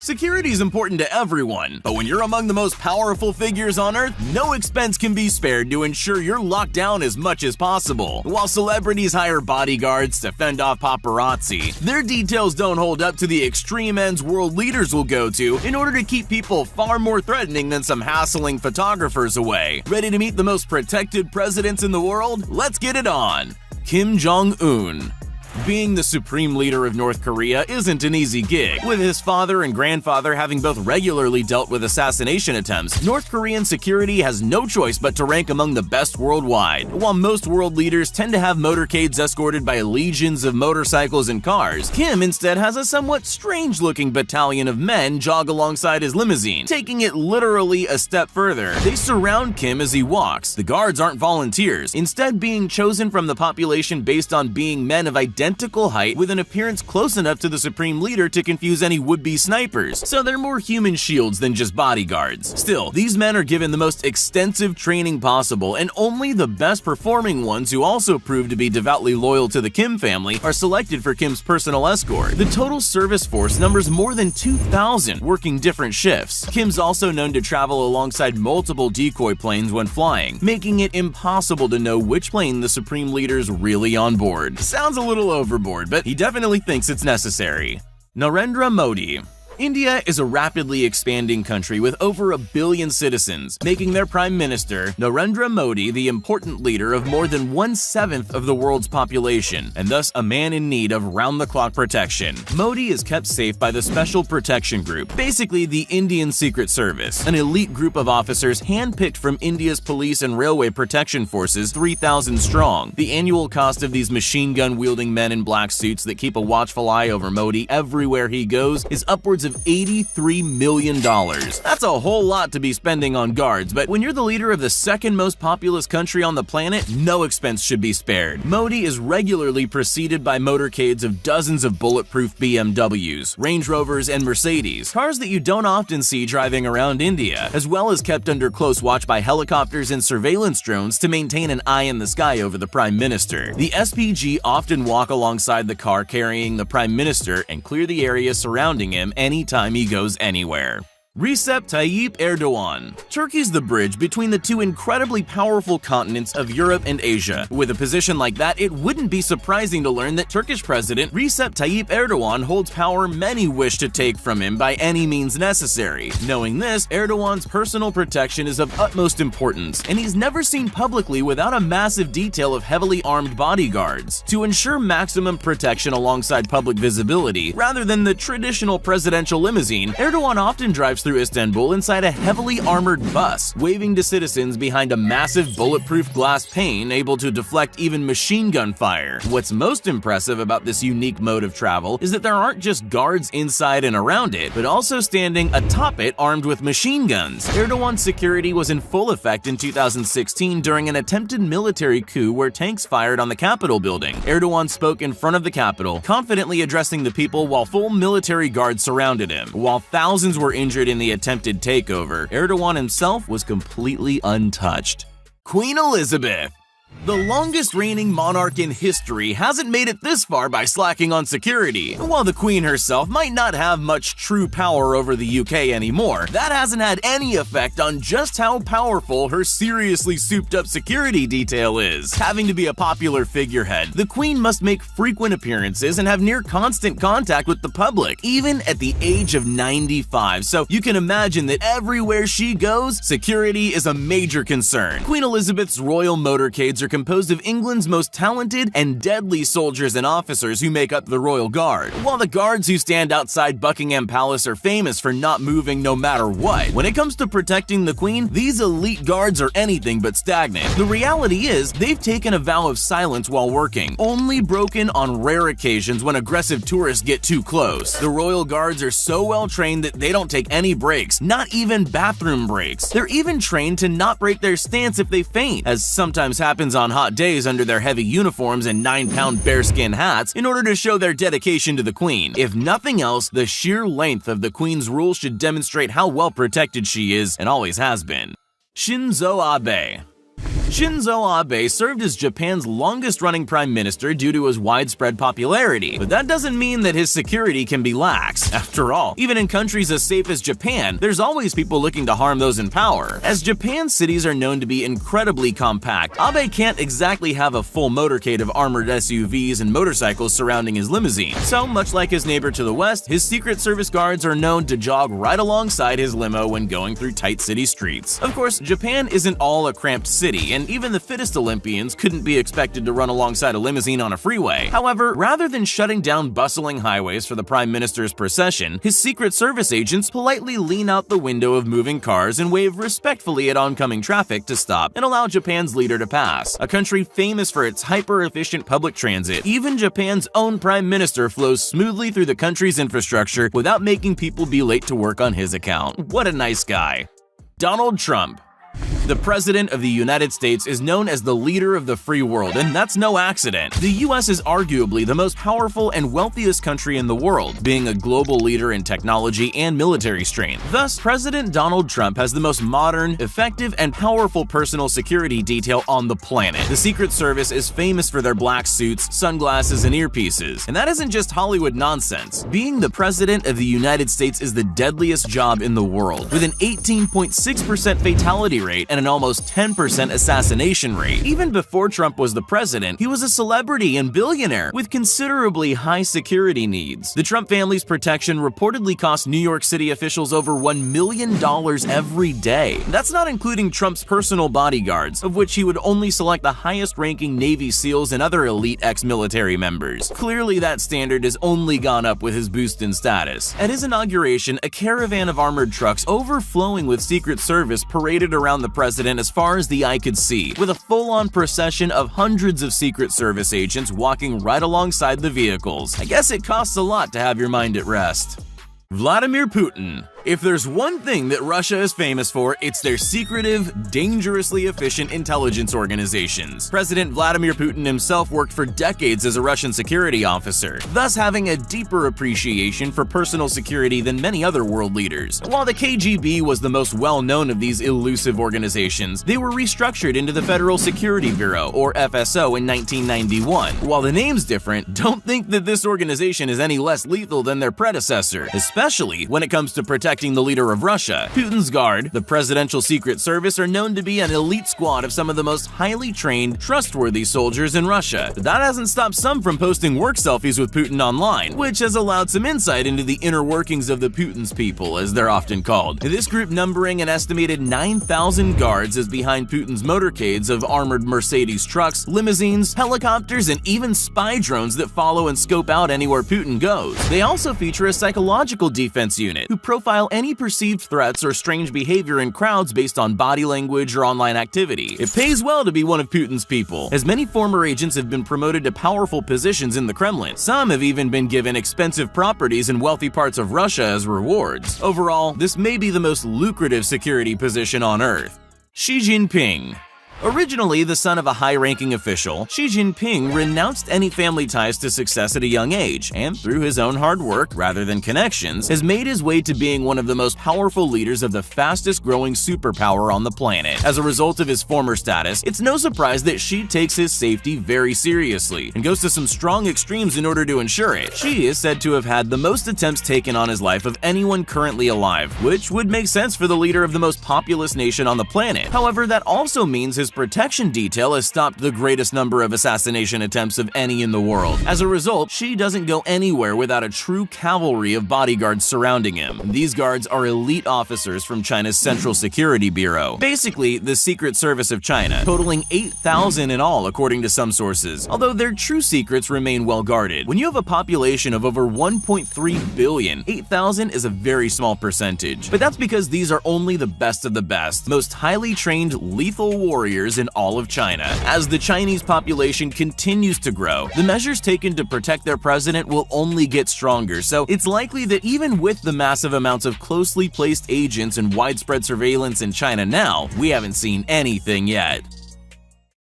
Security is important to everyone, but when you're among the most powerful figures on Earth, no expense can be spared to ensure you're locked down as much as possible. While celebrities hire bodyguards to fend off paparazzi, their details don't hold up to the extreme ends world leaders will go to in order to keep people far more threatening than some hassling photographers away. Ready to meet the most protected presidents in the world? Let's get it on! Kim Jong-un. Being the supreme leader of North Korea isn't an easy gig. With his father and grandfather having both regularly dealt with assassination attempts, North Korean security has no choice but to rank among the best worldwide. While most world leaders tend to have motorcades escorted by legions of motorcycles and cars, Kim instead has a somewhat strange-looking battalion of men jog alongside his limousine. Taking it literally a step further, they surround Kim as he walks. The guards aren't volunteers, instead being chosen from the population based on being men of identical height with an appearance close enough to the supreme leader to confuse any would-be snipers, so they're more human shields than just bodyguards. Still, these men are given the most extensive training possible, and only the best performing ones who also prove to be devoutly loyal to the Kim family are selected for Kim's personal escort. The total service force numbers more than 2,000, working different shifts. Kim's also known to travel alongside multiple decoy planes when flying, making it impossible to know which plane the supreme leader's really on board. Sounds a little overboard, but he definitely thinks it's necessary. Narendra Modi. India is a rapidly expanding country with over 1 billion citizens, making their Prime Minister, Narendra Modi, the important leader of more than 1/7 of the world's population, and thus a man in need of round-the-clock protection. Modi is kept safe by the Special Protection Group, basically the Indian Secret Service, an elite group of officers handpicked from India's police and railway protection forces, 3,000 strong. The annual cost of these machine gun-wielding men in black suits that keep a watchful eye over Modi everywhere he goes is upwards of $83 million. That's a whole lot to be spending on guards, but when you're the leader of the second most populous country on the planet, no expense should be spared. Modi is regularly preceded by motorcades of dozens of bulletproof BMWs, Range Rovers, and Mercedes, cars that you don't often see driving around India, as well as kept under close watch by helicopters and surveillance drones to maintain an eye in the sky over the Prime Minister. The SPG often walk alongside the car carrying the Prime Minister and clear the area surrounding him anytime he goes anywhere. Recep Tayyip Erdogan. Turkey's the bridge between the two incredibly powerful continents of Europe and Asia. With a position like that, it wouldn't be surprising to learn that Turkish President Recep Tayyip Erdogan holds power many wish to take from him by any means necessary. Knowing this, Erdogan's personal protection is of utmost importance, and he's never seen publicly without a massive detail of heavily armed bodyguards. To ensure maximum protection alongside public visibility, rather than the traditional presidential limousine, Erdogan often drives through Istanbul inside a heavily armored bus, waving to citizens behind a massive bulletproof glass pane able to deflect even machine gun fire. What's most impressive about this unique mode of travel is that there aren't just guards inside and around it, but also standing atop it armed with machine guns. Erdogan's security was in full effect in 2016 during an attempted military coup where tanks fired on the Capitol building. Erdogan spoke in front of the Capitol, confidently addressing the people while full military guards surrounded him. While thousands were injured in the attempted takeover, Erdogan himself was completely untouched. Queen Elizabeth. The longest reigning monarch in history hasn't made it this far by slacking on security. While the Queen herself might not have much true power over the UK anymore, that hasn't had any effect on just how powerful her seriously souped-up security detail is. Having to be a popular figurehead, the Queen must make frequent appearances and have near constant contact with the public, even at the age of 95, so you can imagine that everywhere she goes, security is a major concern. Queen Elizabeth's royal motorcades are composed of England's most talented and deadly soldiers and officers who make up the Royal Guard, while the guards who stand outside Buckingham Palace are famous for not moving no matter what. When it comes to protecting the Queen, these elite guards are anything but stagnant. The reality is, they've taken a vow of silence while working, only broken on rare occasions when aggressive tourists get too close. The Royal Guards are so well trained that they don't take any breaks, not even bathroom breaks. They're even trained to not break their stance if they faint, as sometimes happens on hot days under their heavy uniforms and 9-pound bearskin hats in order to show their dedication to the Queen. If nothing else, the sheer length of the Queen's rule should demonstrate how well protected she is and always has been. Shinzo Abe. Shinzo Abe served as Japan's longest-running prime minister due to his widespread popularity, but that doesn't mean that his security can be lax. After all, even in countries as safe as Japan, there's always people looking to harm those in power. As Japan's cities are known to be incredibly compact, Abe can't exactly have a full motorcade of armored SUVs and motorcycles surrounding his limousine. So, much like his neighbor to the west, his Secret Service guards are known to jog right alongside his limo when going through tight city streets. Of course, Japan isn't all a cramped city, and even the fittest Olympians couldn't be expected to run alongside a limousine on a freeway. However, rather than shutting down bustling highways for the Prime Minister's procession, his Secret Service agents politely lean out the window of moving cars and wave respectfully at oncoming traffic to stop and allow Japan's leader to pass. A country famous for its hyper-efficient public transit, even Japan's own Prime Minister flows smoothly through the country's infrastructure without making people be late to work on his account. What a nice guy. Donald Trump. The President of the United States is known as the leader of the free world, and that's no accident. The US is arguably the most powerful and wealthiest country in the world, being a global leader in technology and military strength. Thus, President Donald Trump has the most modern, effective, and powerful personal security detail on the planet. The Secret Service is famous for their black suits, sunglasses, and earpieces. And that isn't just Hollywood nonsense. Being the President of the United States is the deadliest job in the world, with an 18.6% fatality rate and an almost 10% assassination rate. Even before Trump was the president, he was a celebrity and billionaire with considerably high security needs. The Trump family's protection reportedly cost New York City officials over $1 million every day. That's not including Trump's personal bodyguards, of which he would only select the highest-ranking Navy SEALs and other elite ex-military members. Clearly, that standard has only gone up with his boost in status. At his inauguration, a caravan of armored trucks overflowing with Secret Service paraded around the president as far as the eye could see, with a full-on procession of hundreds of Secret Service agents walking right alongside the vehicles. I guess it costs a lot to have your mind at rest. Vladimir Putin. If there's one thing that Russia is famous for, it's their secretive, dangerously efficient intelligence organizations. President Vladimir Putin himself worked for decades as a Russian security officer, thus having a deeper appreciation for personal security than many other world leaders. While the KGB was the most well-known of these elusive organizations, they were restructured into the Federal Security Bureau, or FSO, in 1991. While the name's different, don't think that this organization is any less lethal than their predecessor, especially when it comes to protecting the leader of Russia. Putin's Guard, the presidential secret service, are known to be an elite squad of some of the most highly trained, trustworthy soldiers in Russia. But that hasn't stopped some from posting work selfies with Putin online, which has allowed some insight into the inner workings of the Putin's people, as they're often called. This group, numbering an estimated 9,000 guards, is behind Putin's motorcades of armored Mercedes trucks, limousines, helicopters, and even spy drones that follow and scope out anywhere Putin goes. They also feature a psychological defense unit, who profile any perceived threats or strange behavior in crowds based on body language or online activity. It pays well to be one of Putin's people, as many former agents have been promoted to powerful positions in the Kremlin. Some have even been given expensive properties in wealthy parts of Russia as rewards. Overall, this may be the most lucrative security position on Earth. Xi Jinping. Originally the son of a high-ranking official, Xi Jinping renounced any family ties to success at a young age, and through his own hard work, rather than connections, has made his way to being one of the most powerful leaders of the fastest-growing superpower on the planet. As a result of his former status, it's no surprise that Xi takes his safety very seriously, and goes to some strong extremes in order to ensure it. Xi is said to have had the most attempts taken on his life of anyone currently alive, which would make sense for the leader of the most populous nation on the planet. However, that also means his protection detail has stopped the greatest number of assassination attempts of any in the world. As a result, Xi doesn't go anywhere without a true cavalry of bodyguards surrounding him. These guards are elite officers from China's Central Security Bureau, basically the Secret Service of China, totaling 8,000 in all according to some sources, although their true secrets remain well guarded. When you have a population of over 1.3 billion, 8,000 is a very small percentage. But that's because these are only the best of the best, most highly trained, lethal warriors in all of China. As the Chinese population continues to grow, the measures taken to protect their president will only get stronger, so it's likely that even with the massive amounts of closely placed agents and widespread surveillance in China now, we haven't seen anything yet.